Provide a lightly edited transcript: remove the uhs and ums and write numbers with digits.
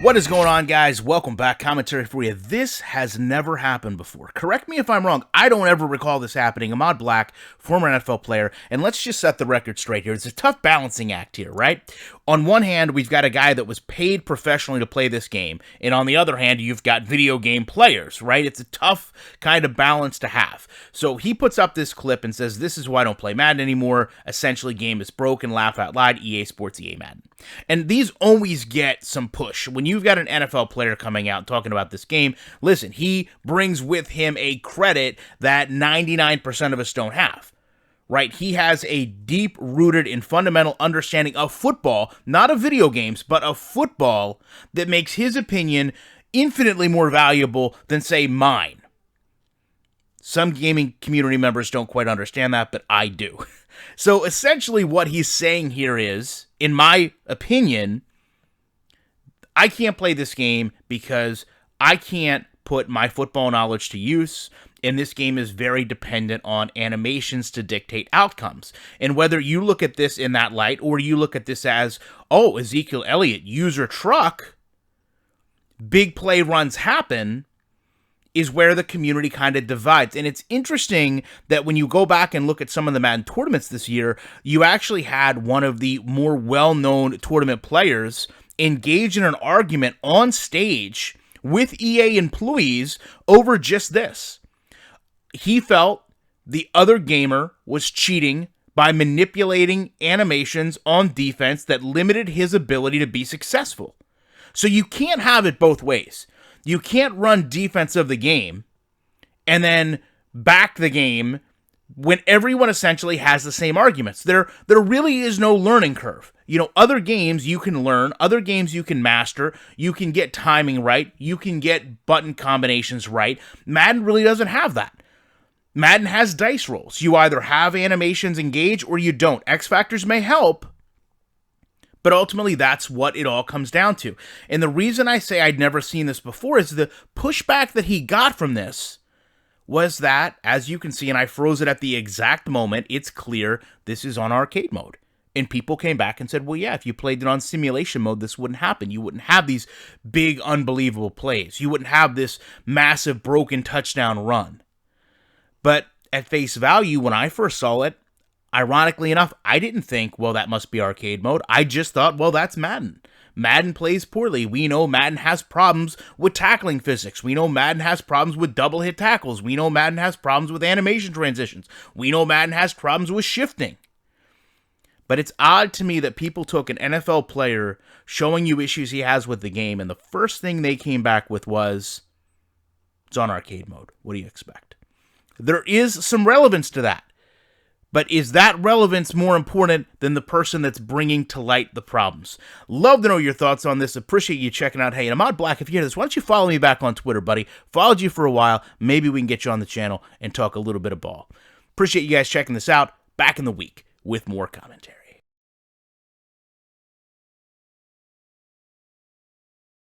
What is going on, guys? Welcome back. Commentary for you. This has never happened before. Correct me if I'm wrong. I don't ever recall this happening. Ahmad Black, former NFL player, and let's just set the record straight here. It's a tough balancing act here, right? On one hand, we've got a guy that was paid professionally to play this game, and on the other hand, you've got video game players, right? It's a tough kind of balance to have. So he puts up this clip and says, "This is why I don't play Madden anymore. Essentially, game is broken, laugh out loud, EA Sports, EA Madden." And these always get some push. When you've got an NFL player coming out and talking about this game, listen, he brings with him a credit that 99% of us don't have, right? He has a deep-rooted and fundamental understanding of football, not of video games, but of football, that makes his opinion infinitely more valuable than, say, mine. Some gaming community members don't quite understand that, but I do. So essentially what he's saying here is, in my opinion, I can't play this game because I can't put my football knowledge to use, and this game is very dependent on animations to dictate outcomes. And whether you look at this in that light, or you look at this as, oh, Ezekiel Elliott, user truck, big play runs happen, is where the community kind of divides. And it's interesting that when you go back and look at some of the Madden tournaments this year, you actually had one of the more well-known tournament players engage in an argument on stage with EA employees over just this. He felt the other gamer was cheating by manipulating animations on defense that limited his ability to be successful. So you can't have it both ways. You can't run defense of the game and then back the game when everyone essentially has the same arguments. There really is no learning curve. You know, other games you can learn, other games you can master, you can get timing right, you can get button combinations right. Madden really doesn't have that. Madden has dice rolls. You either have animations engage or you don't. X factors may help, but ultimately, that's what it all comes down to. And the reason I say I'd never seen this before is the pushback that he got from this was that, as you can see, and I froze it at the exact moment, it's clear this is on arcade mode. And people came back and said, well, yeah, if you played it on simulation mode, this wouldn't happen. You wouldn't have these big, unbelievable plays. You wouldn't have this massive broken touchdown run. But at face value, when I first saw it, ironically enough, I didn't think, well, that must be arcade mode. I just thought, well, that's Madden. Madden plays poorly. We know Madden has problems with tackling physics. We know Madden has problems with double hit tackles. We know Madden has problems with animation transitions. We know Madden has problems with shifting. But it's odd to me that people took an NFL player showing you issues he has with the game, and the first thing they came back with was, it's on arcade mode. What do you expect? There is some relevance to that. But is that relevance more important than the person that's bringing to light the problems? Love to know your thoughts on this. Appreciate you checking out. Hey, and Ahmad Black, if you hear this, why don't you follow me back on Twitter, buddy? Followed you for a while. Maybe we can get you on the channel and talk a little bit of ball. Appreciate you guys checking this out. Back in the week with more commentary.